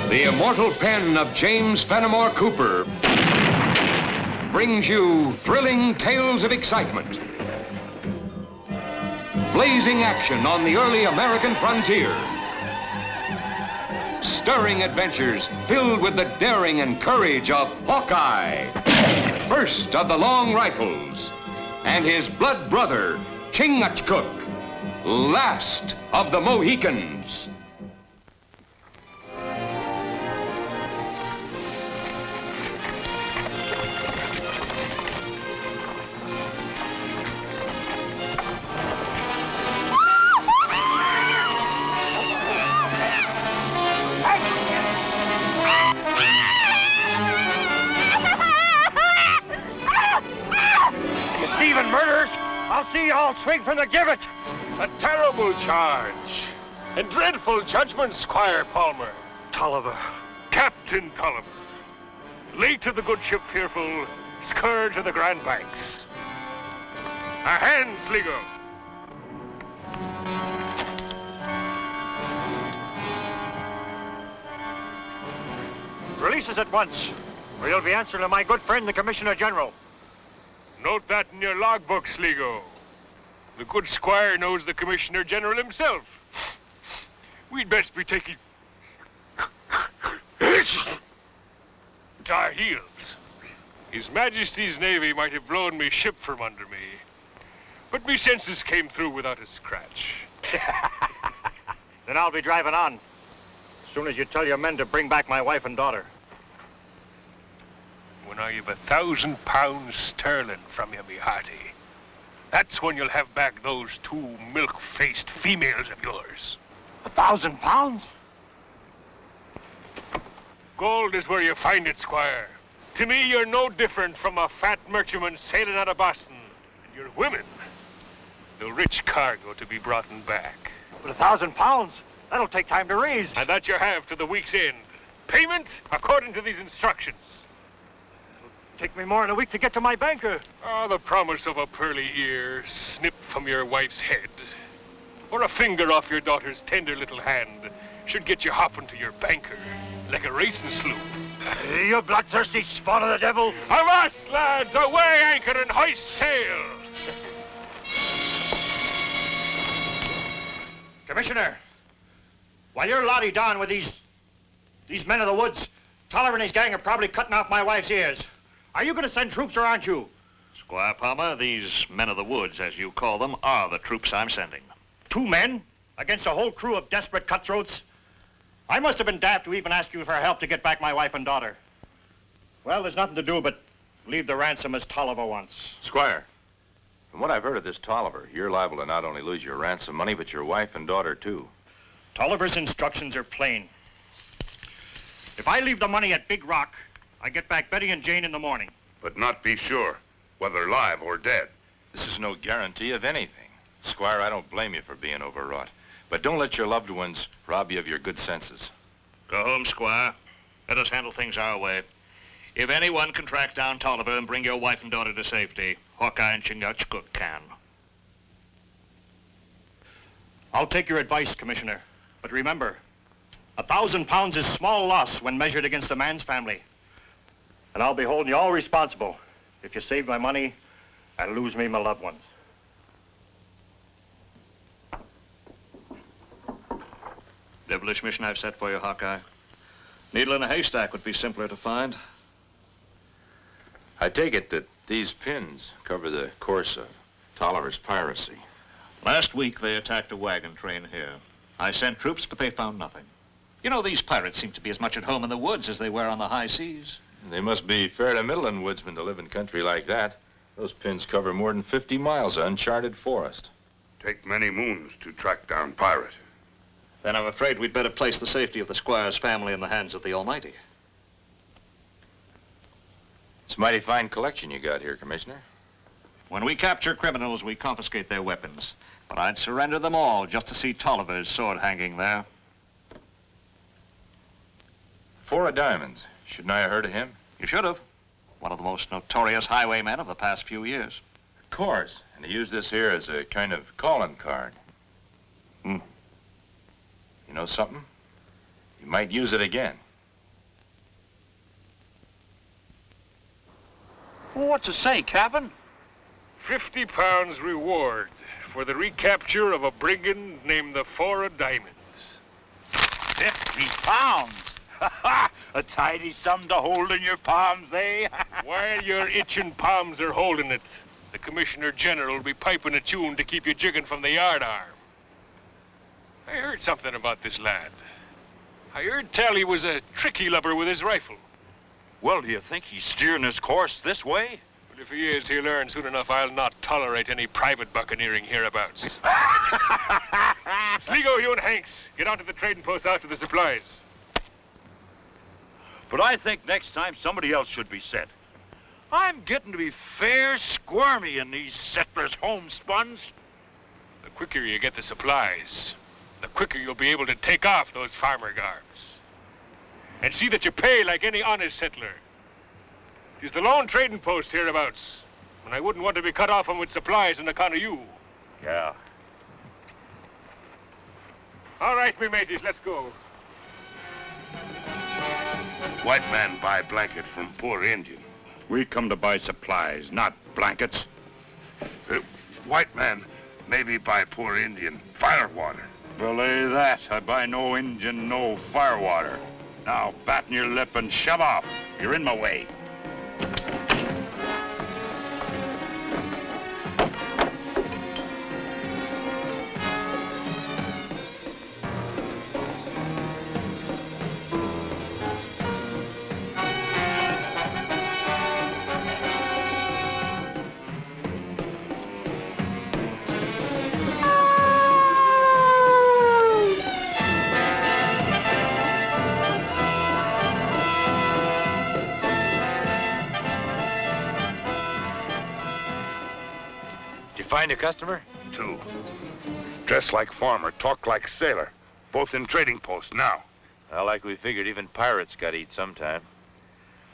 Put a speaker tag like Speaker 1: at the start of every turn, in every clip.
Speaker 1: The immortal pen of James Fenimore Cooper brings you thrilling tales of excitement, blazing action on the early American frontier, stirring adventures filled with the daring and courage of Hawkeye, first of the long rifles, and his blood brother, Chingachgook, last of the Mohicans.
Speaker 2: I'll see you all swing from the gibbet.
Speaker 3: A terrible charge. A dreadful judgment, Squire Palmer.
Speaker 2: Tolliver.
Speaker 3: Captain Tolliver. Late of the good ship Fearful, scourge of the Grand Banks. A hand, Sligo.
Speaker 2: Release us at once, or you'll be answering to my good friend, the Commissioner General.
Speaker 3: Note that in your logbook, Sligo. The good squire knows the Commissioner General himself. We'd best be taking to our heels. His Majesty's Navy might have blown me ship from under me, but me senses came through without a scratch.
Speaker 2: Then I'll be driving on, as soon as you tell your men to bring back my wife and daughter.
Speaker 3: When I have 1,000 pounds sterling from you, me hearty, that's when you'll have back those 2 milk-faced females of yours.
Speaker 2: 1,000 pounds?
Speaker 3: Gold is where you find it, Squire. To me, you're no different from a fat merchantman sailing out of Boston. And your women, the rich cargo to be brought back.
Speaker 2: But 1,000 pounds? That'll take time to raise.
Speaker 3: And that you have to the week's end. Payment according to these instructions.
Speaker 2: Take me more than a week to get to my banker.
Speaker 3: Oh, the promise of a pearly ear snipped from your wife's head, or a finger off your daughter's tender little hand, should get you hopping to your banker like a racing sloop.
Speaker 2: You bloodthirsty spawn of the devil.
Speaker 3: Avast, lads! Away anchor and hoist sail!
Speaker 2: Commissioner, while you're lottie-don with these men of the woods, Tolliver and his gang are probably cutting off my wife's ears. Are you going to send troops or aren't you?
Speaker 4: Squire Palmer, these men of the woods, as you call them, are the troops I'm sending.
Speaker 2: 2 men against a whole crew of desperate cutthroats? I must have been daft to even ask you for help to get back my wife and daughter. Well, there's nothing to do but leave the ransom as Tolliver wants.
Speaker 5: Squire, from what I've heard of this Tolliver, you're liable to not only lose your ransom money, but your wife and daughter, too.
Speaker 2: Tolliver's instructions are plain. If I leave the money at Big Rock, I get back Betty and Jane in the morning.
Speaker 6: But not be sure, whether live or dead.
Speaker 5: This is no guarantee of anything. Squire, I don't blame you for being overwrought, but don't let your loved ones rob you of your good senses.
Speaker 4: Go home, Squire. Let us handle things our way. If anyone can track down Tolliver and bring your wife and daughter to safety, Hawkeye and Chingachgook can.
Speaker 2: I'll take your advice, Commissioner. But remember, 1,000 pounds is small loss when measured against a man's family. And I'll be holding you all responsible if you save my money and lose me my loved ones.
Speaker 4: Devilish mission I've set for you, Hawkeye. Needle in a haystack would be simpler to find.
Speaker 5: I take it that these pins cover the course of Tolliver's piracy.
Speaker 4: Last week, they attacked a wagon train here. I sent troops, but they found nothing. You know, these pirates seem to be as much at home in the woods as they were on the high seas.
Speaker 5: They must be fair to middling woodsmen to live in country like that. Those pins cover more than 50 miles of uncharted forest.
Speaker 6: Take many moons to track down pirate.
Speaker 4: Then I'm afraid we'd better place the safety of the squire's family in the hands of the Almighty.
Speaker 5: It's a mighty fine collection you got here, Commissioner.
Speaker 4: When we capture criminals, we confiscate their weapons. But I'd surrender them all just to see Tolliver's sword hanging there.
Speaker 5: 4 of diamonds. Shouldn't I have heard of him?
Speaker 4: You should have. One of the most notorious highwaymen of the past few years.
Speaker 5: Of course. And he used this here as a kind of calling card. know something? You might use it again.
Speaker 7: Well, what's it say, Captain?
Speaker 3: 50 pounds reward for the recapture of a brigand named the Four of Diamonds.
Speaker 7: 50 pounds? A tidy sum to hold in your palms, eh?
Speaker 3: While your itching palms are holding it, the Commissioner General will be piping a tune to keep you jigging from the yardarm. I heard something about this lad. I heard tell he was a tricky lubber with his rifle.
Speaker 7: Well, do you think he's steering his course this way?
Speaker 3: But if he is, he'll learn soon enough I'll not tolerate any private buccaneering hereabouts. Sligo, you and Hanks, get on to the trading post after the supplies.
Speaker 7: But I think next time somebody else should be sent. I'm getting to be fair squirmy in these settlers' homespuns.
Speaker 3: The quicker you get the supplies, the quicker you'll be able to take off those farmer garbs. And see that you pay like any honest settler. It's the lone trading post hereabouts, and I wouldn't want to be cut off with supplies on account of you.
Speaker 7: Yeah.
Speaker 3: All right, me mateys, let's go.
Speaker 6: White man buy blanket from poor Indian.
Speaker 8: We come to buy supplies, not blankets.
Speaker 6: White man maybe buy poor Indian firewater.
Speaker 8: Belay that. I buy no Injun, no firewater. Now, batten your lip and shove off. You're in my way.
Speaker 5: Find a customer?
Speaker 6: 2. Dress like farmer, talk like sailor. Both in trading post now.
Speaker 5: Well, like we figured, even pirates got to eat sometime.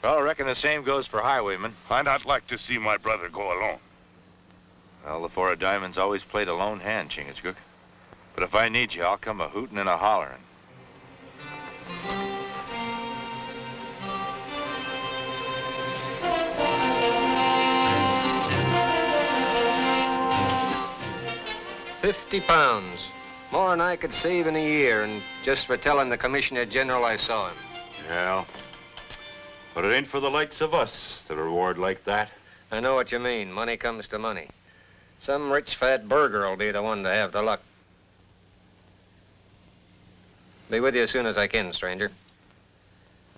Speaker 5: Well, I reckon the same goes for highwaymen.
Speaker 6: I'd not like to see my brother go alone.
Speaker 5: Well, the Four of Diamonds always played a lone hand, Chingachgook. But if I need you, I'll come a hootin' and a hollerin'.
Speaker 9: £50. More than I could save in a year, and just for telling the Commissioner General I saw him.
Speaker 5: Yeah. But it ain't for the likes of us, the reward like that.
Speaker 9: I know what you mean. Money comes to money. Some rich fat burger will be the one to have the luck. Be with you as soon as I can, stranger.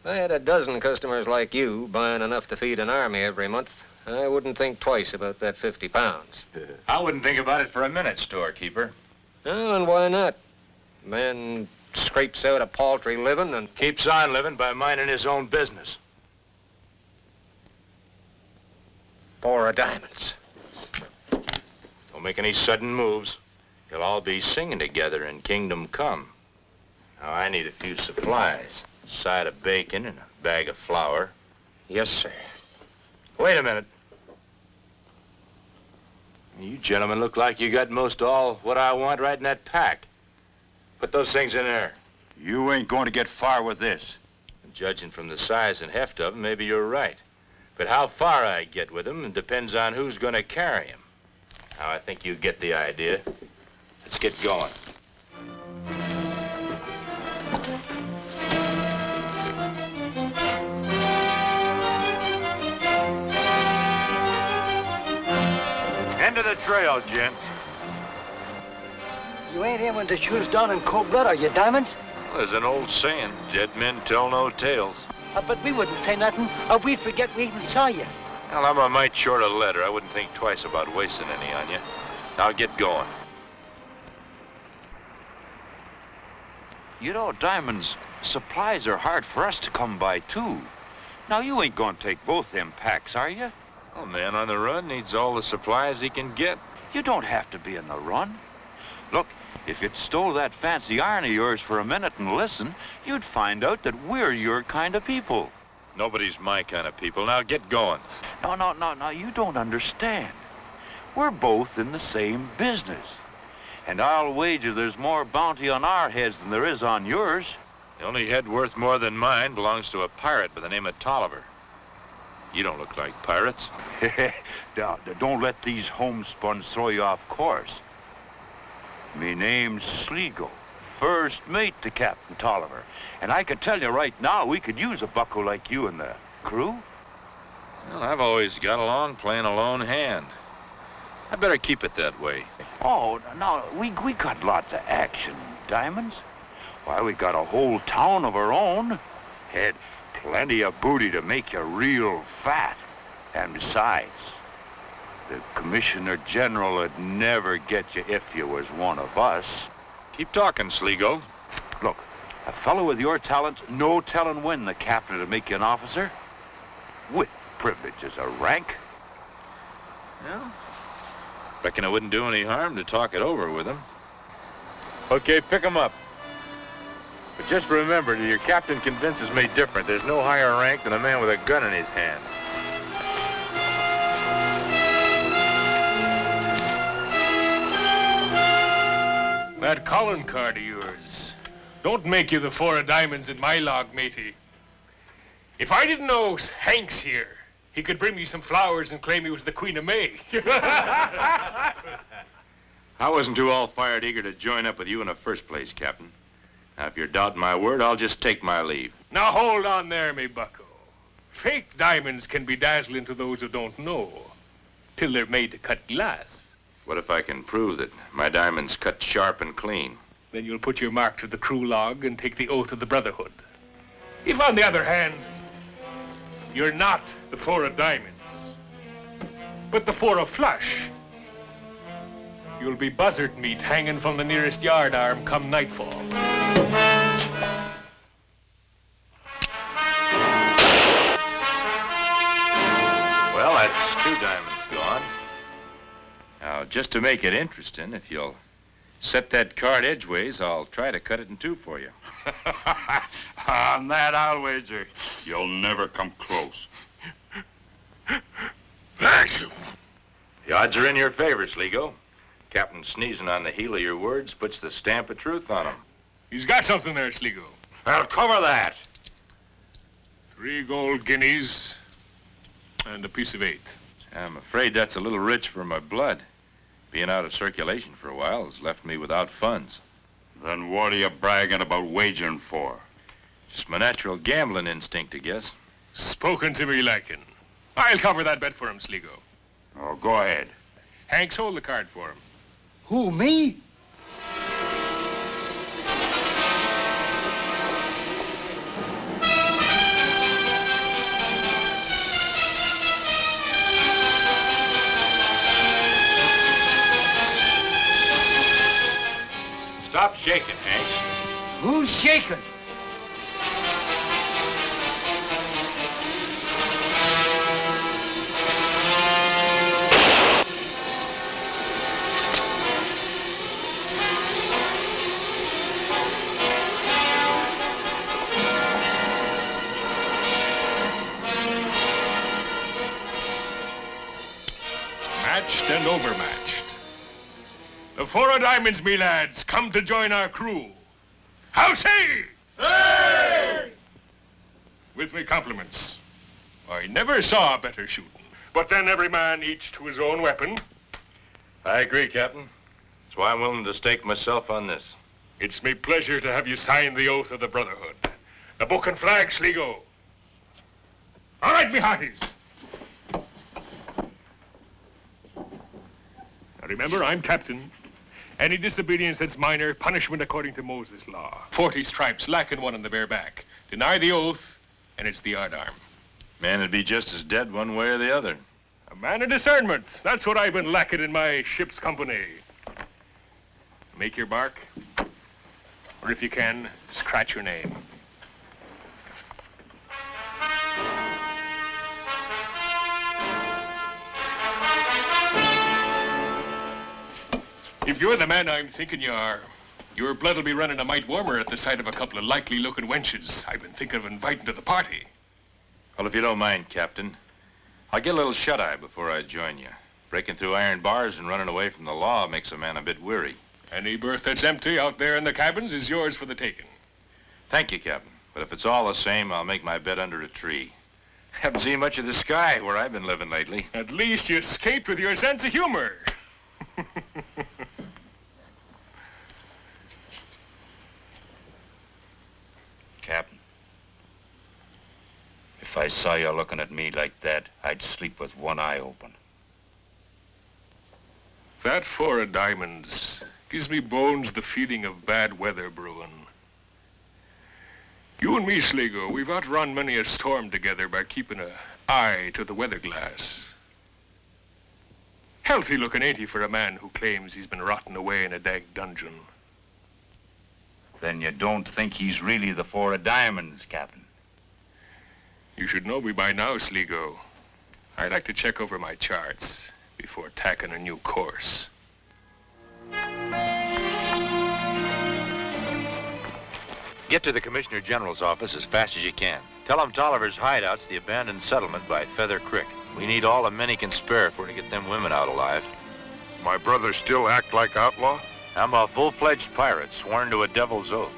Speaker 9: If I had a dozen customers like you buying enough to feed an army every month, I wouldn't think twice about that £50.
Speaker 5: I wouldn't think about it for a minute, storekeeper.
Speaker 9: Oh, and why not? Man scrapes out a paltry living and
Speaker 5: Keeps on living by minding his own business.
Speaker 9: Four of Diamonds.
Speaker 5: Don't make any sudden moves. You'll all be singing together in Kingdom Come. Now, I need a few supplies. A side of bacon and a bag of flour.
Speaker 9: Yes, sir.
Speaker 5: Wait a minute. You gentlemen look like you got most all what I want right in that pack. Put those things in there.
Speaker 8: You ain't going to get far with this.
Speaker 5: Judging from the size and heft of them, maybe you're right. But how far I get with them depends on who's going to carry them. Now, I think you get the idea. Let's get going.
Speaker 8: End of the trail, gents.
Speaker 10: You ain't aiming to shoot us down in cold blood, are you, Diamonds?
Speaker 5: Well, there's an old saying, dead men tell no tales.
Speaker 10: But we wouldn't say nothing, or we'd forget we even saw you.
Speaker 5: Well, I'm a mite short a letter. I wouldn't think twice about wasting any on you. Now get going.
Speaker 7: You know, Diamonds, supplies are hard for us to come by, too. Now, you ain't gonna take both them packs, are you?
Speaker 5: A man on the run needs all the supplies he can get.
Speaker 7: You don't have to be on the run. Look, if you'd stole that fancy iron of yours for a minute and listen, you'd find out that we're your kind of people.
Speaker 5: Nobody's my kind of people. Now get going.
Speaker 7: No, you don't understand. We're both in the same business. And I'll wager there's more bounty on our heads than there is on yours.
Speaker 5: The only head worth more than mine belongs to a pirate by the name of Tolliver. You don't look like pirates.
Speaker 7: Now, don't let these homespuns throw you off course. Me name's Sligo, first mate to Captain Tolliver. And I can tell you right now, we could use a bucko like you in the crew.
Speaker 5: Well, I've always got along playing a lone hand. I better keep it that way.
Speaker 7: Oh, no, we got lots of action, Diamonds. Why, we got a whole town of our own. Had plenty of booty to make you real fat. And besides, the Commissioner General would never get you if you was one of us.
Speaker 5: Keep talking, Sligo.
Speaker 7: Look, a fellow with your talents, no telling when the captain would make you an officer. With privileges of rank.
Speaker 5: Well, reckon it wouldn't do any harm to talk it over with him. Okay, pick him up. But just remember, till your captain convinces me different, there's no higher rank than a man with a gun in his hand.
Speaker 3: That Colin card of yours don't make you the 4 of diamonds in my log, matey. If I didn't know Hank's here, he could bring me some flowers and claim he was the Queen of May.
Speaker 5: I wasn't too all-fired eager to join up with you in the first place, Captain. Now, if you're doubting my word, I'll just take my leave.
Speaker 3: Now, hold on there, me bucko. Fake diamonds can be dazzling to those who don't know, till they're made to cut glass.
Speaker 5: What if I can prove that my diamond's cut sharp and clean?
Speaker 3: Then you'll put your mark to the crew log and take the oath of the Brotherhood. If, on the other hand, you're not the 4 of diamonds, but the 4 of flush, you'll be buzzard meat hanging from the nearest yard arm come nightfall.
Speaker 5: Well, that's 2 diamonds gone. Now, just to make it interesting, if you'll set that card edgeways, I'll try to cut it in 2 for you.
Speaker 8: On that, I'll wager you'll never come close.
Speaker 5: The odds are in your favor, Sligo. Captain sneezing on the heel of your words puts the stamp of truth on them.
Speaker 3: He's got something there, Sligo.
Speaker 5: I'll cover that.
Speaker 3: 3 gold guineas and a piece of 8.
Speaker 5: I'm afraid that's a little rich for my blood. Being out of circulation for a while has left me without funds.
Speaker 8: Then what are you bragging about wagering for?
Speaker 5: Just my natural gambling instinct, I guess.
Speaker 3: Spoken to me liking. I'll cover that bet for him, Sligo.
Speaker 8: Oh, go ahead.
Speaker 3: Hanks, hold the card for him.
Speaker 10: Who, me?
Speaker 5: Stop shaking, Hanks.
Speaker 10: Who's shaking?
Speaker 3: Matched and overmatched. The 4 of diamonds, me lads, come to join our crew. How say? Hey! With me compliments. I never saw better shooting. But then every man each to his own weapon.
Speaker 5: I agree, Captain. That's why I'm willing to stake myself on this.
Speaker 3: It's me pleasure to have you sign the oath of the Brotherhood. The book and flag, Sligo. All right, me hearties. Now remember, I'm captain. Any disobedience that's minor, punishment according to Moses' law. 40 stripes, lacking 1 on the bare back. Deny the oath, and it's the yardarm.
Speaker 5: Man would be just as dead one way or the other.
Speaker 3: A man of discernment. That's what I've been lacking in my ship's company. Make your mark, or if you can, scratch your name. If you're the man I'm thinking you are, your blood'll be running a mite warmer at the sight of a couple of likely-looking wenches I've been thinking of inviting to the party.
Speaker 5: Well, if you don't mind, Captain, I'll get a little shut-eye before I join you. Breaking through iron bars and running away from the law makes a man a bit weary.
Speaker 3: Any berth that's empty out there in the cabins is yours for the taking.
Speaker 5: Thank you, Captain. But if it's all the same, I'll make my bed under a tree. Haven't seen much of the sky where I've been living lately.
Speaker 3: At least you escaped with your sense of humor.
Speaker 7: Captain, if I saw you looking at me like that, I'd sleep with one eye open.
Speaker 3: That 4 of diamonds gives me bones the feeling of bad weather brewing. You and me, Sligo, we've outrun many a storm together by keeping an eye to the weather glass. Healthy looking, ain't he, for a man who claims he's been rotting away in a dank dungeon?
Speaker 7: Then you don't think he's really the 4 of diamonds, Captain?
Speaker 3: You should know me by now, Sligo. I like to check over my charts before tacking a new course.
Speaker 5: Get to the Commissioner General's office as fast as you can. Tell him Tolliver's hideout's the abandoned settlement by Feather Creek. We need all the men he can spare for to get them women out alive.
Speaker 6: My brother still act like outlaw?
Speaker 5: I'm a full-fledged pirate, sworn to a devil's oath.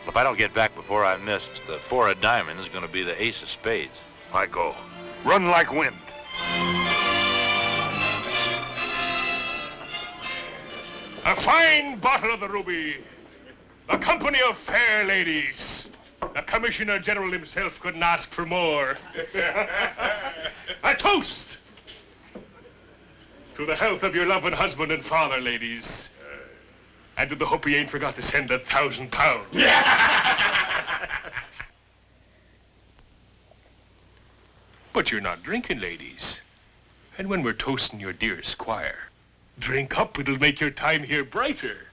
Speaker 5: If I don't get back before I'm missed, the 4 of diamonds is going to be the ace of spades.
Speaker 6: I go. Run like wind.
Speaker 3: A fine bottle of the ruby. A company of fair ladies. The Commissioner General himself couldn't ask for more. A toast to the health of your loving husband and father, ladies. And to the hope he ain't forgot to send £1,000. But you're not drinking, ladies. And when we're toasting your dear squire, drink up, it'll make your time here brighter.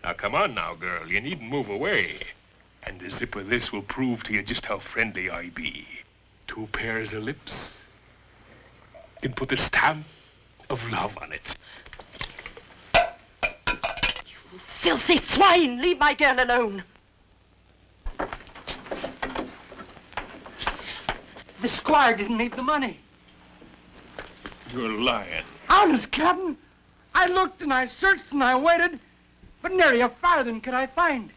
Speaker 3: Now, come on now, girl, you needn't move away. And a sip of this will prove to you just how friendly I be. 2 pairs of lips can put the stamp of love on it.
Speaker 11: You filthy swine! Leave my girl alone.
Speaker 10: The squire didn't leave the money.
Speaker 3: You're lying.
Speaker 10: Honest, Captain. I looked and I searched and I waited, but nary a farthing could I find.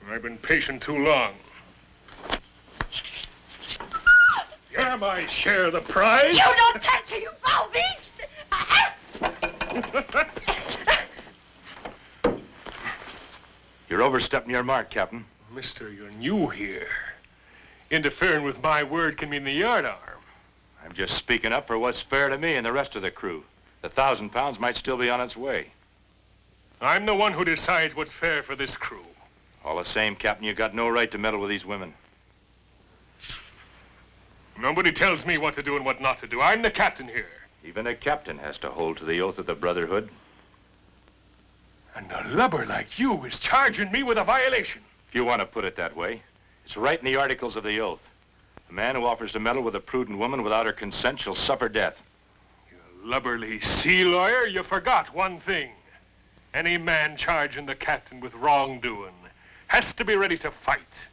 Speaker 3: I've been patient too long. You're my share of the prize.
Speaker 11: You don't touch her, you foul beast!
Speaker 5: You're overstepping your mark, Captain.
Speaker 3: Mister, you're new here. Interfering with my word can mean the yardarm.
Speaker 5: I'm just speaking up for what's fair to me and the rest of the crew. The £1,000 might still be on its way.
Speaker 3: I'm the one who decides what's fair for this crew.
Speaker 5: All the same, Captain, you got no right to meddle with these women.
Speaker 3: Nobody tells me what to do and what not to do. I'm the captain here.
Speaker 5: Even a captain has to hold to the oath of the Brotherhood.
Speaker 3: And a lubber like you is charging me with a violation.
Speaker 5: If you want to put it that way, it's right in the articles of the oath. A man who offers to meddle with a prudent woman without her consent shall suffer death.
Speaker 3: You lubberly sea lawyer, you forgot one thing. Any man charging the captain with wrongdoing has to be ready to fight.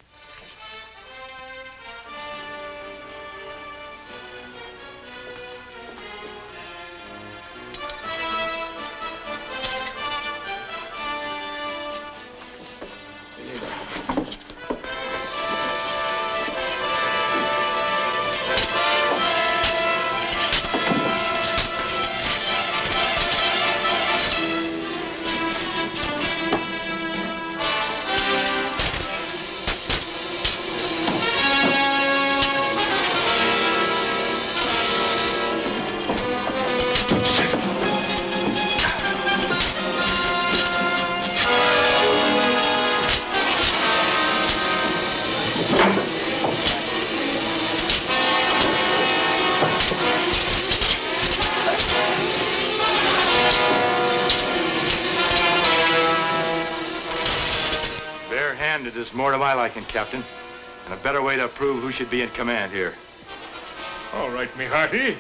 Speaker 5: It is more to my liking, Captain, and a better way to prove who should be in command here.
Speaker 3: All right, me hearty.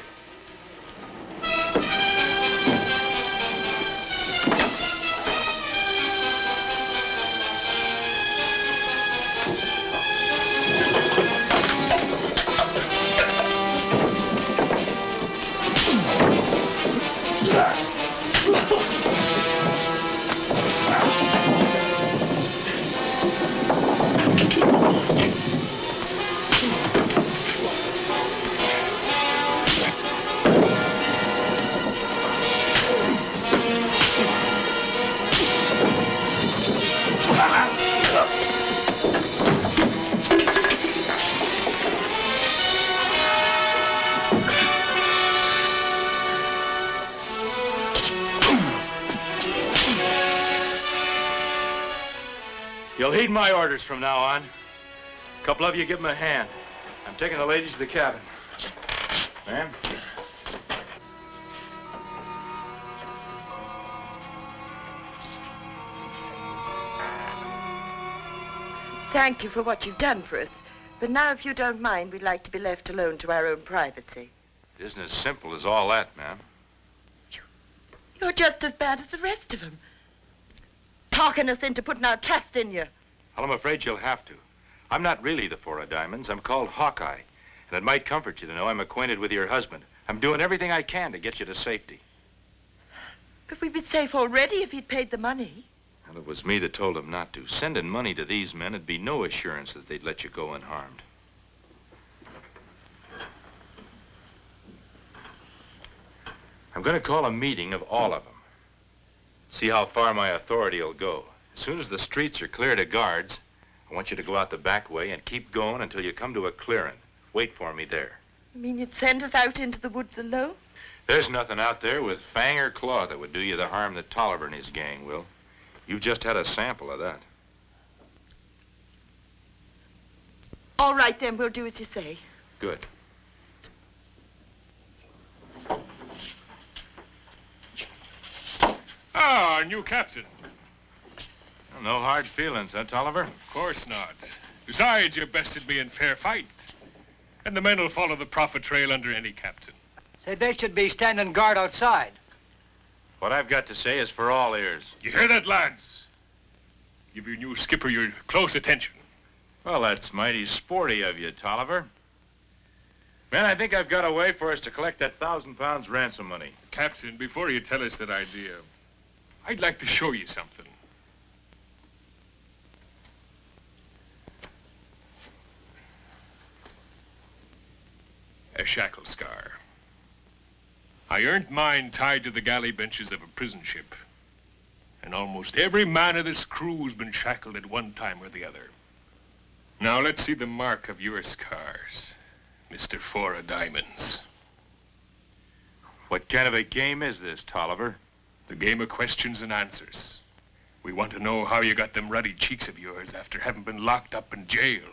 Speaker 5: You'll heed my orders from now on. A couple of you give them a hand. I'm taking the ladies to the cabin. Ma'am?
Speaker 11: Thank you for what you've done for us. But now, if you don't mind, we'd like to be left alone to our own privacy.
Speaker 5: It isn't as simple as all that, ma'am.
Speaker 11: You're just as bad as the rest of them. Talking us into putting our trust in you.
Speaker 5: Well, I'm afraid you'll have to. I'm not really the Four of Diamonds. I'm called Hawkeye. And it might comfort you to know I'm acquainted with your husband. I'm doing everything I can to get you to safety.
Speaker 11: But we'd be safe already if he'd paid the money.
Speaker 5: Well, it was me that told him not to. Sending money to these men would be no assurance that they'd let you go unharmed. I'm going to call a meeting of all of them. See how far my authority will go. As soon as the streets are cleared of guards, I want you to go out the back way and keep going until you come to a clearing. Wait for me there.
Speaker 11: You mean you'd send us out into the woods alone?
Speaker 5: There's nothing out there with fang or claw that would do you the harm that Tolliver and his gang will. You've just had a sample of that.
Speaker 11: All right, then. We'll do as you say.
Speaker 5: Good.
Speaker 3: Ah, our new captain.
Speaker 5: Well, no hard feelings, huh, Tolliver?
Speaker 3: Of course not. Besides, you bested me in fair fight. And the men will follow the profit trail under any captain.
Speaker 10: Say, they should be standing guard outside.
Speaker 5: What I've got to say is for all ears.
Speaker 3: You hear that, lads? Give your new skipper your close attention.
Speaker 5: Well, that's mighty sporty of you, Tolliver. Man, I think I've got a way for us to collect that 1,000 pounds ransom money.
Speaker 3: Captain, before you tell us that idea, I'd like to show you something. A shackle scar. I earned mine tied to the galley benches of a prison ship. And almost every man of this crew's been shackled at one time or the other. Now let's see the mark of your scars, Mr. Four of Diamonds.
Speaker 5: What kind of a game is this, Tolliver?
Speaker 3: The game of questions and answers. We want to know how you got them ruddy cheeks of yours after having been locked up in jail.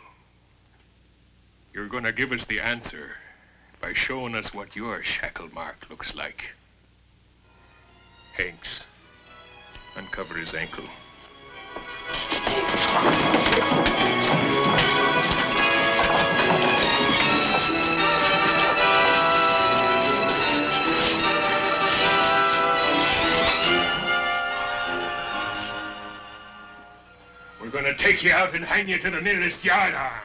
Speaker 3: You're going to give us the answer by showing us what your shackle mark looks like. Hanks, uncover his ankle. We're going to take you out and hang you to the nearest yardarm.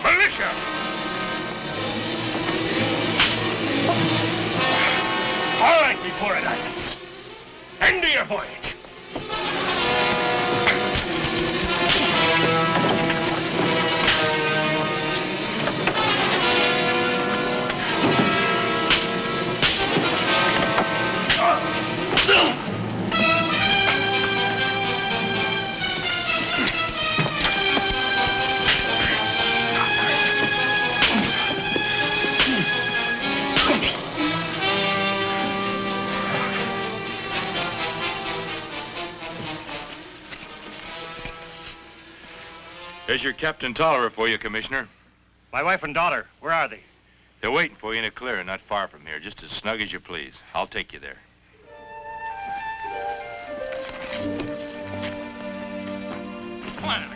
Speaker 3: Militia! All right, before it happens. End of your voyage.
Speaker 5: There's your Captain Tolliver for you, Commissioner.
Speaker 2: My wife and daughter, where are they?
Speaker 5: They're waiting for you in a clearing not far from here, just as snug as you please. I'll take you there.
Speaker 3: Come on.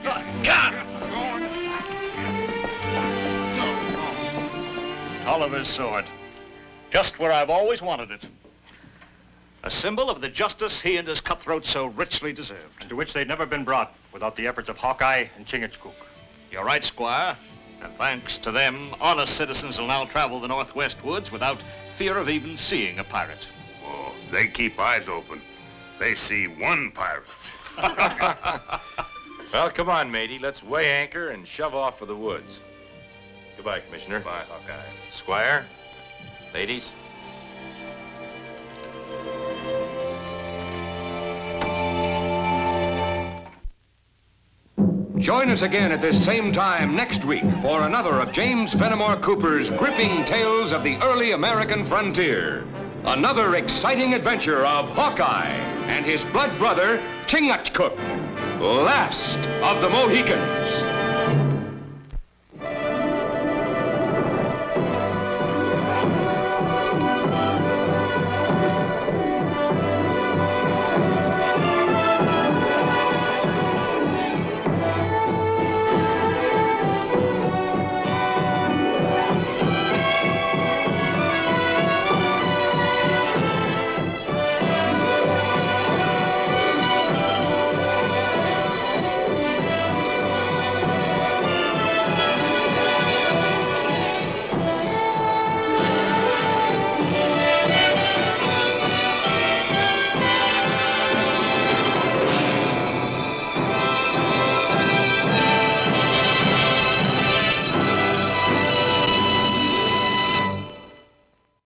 Speaker 2: Tolliver's sword. Just where I've always wanted it.
Speaker 4: A symbol of the justice he and his cutthroats so richly deserved.
Speaker 2: And to which they'd never been brought without the efforts of Hawkeye and Chingachgook.
Speaker 4: You're right, Squire. And thanks to them, honest citizens will now travel the Northwest woods without fear of even seeing a pirate.
Speaker 6: Oh, they keep eyes open. They see one pirate.
Speaker 5: Well, come on, matey. Let's weigh anchor and shove off for the woods. Goodbye, Commissioner.
Speaker 4: Bye, Hawkeye.
Speaker 5: Squire, ladies.
Speaker 1: Join us again at this same time next week for another of James Fenimore Cooper's gripping tales of the early American frontier. Another exciting adventure of Hawkeye and his blood brother, Chingachgook, last of the Mohicans.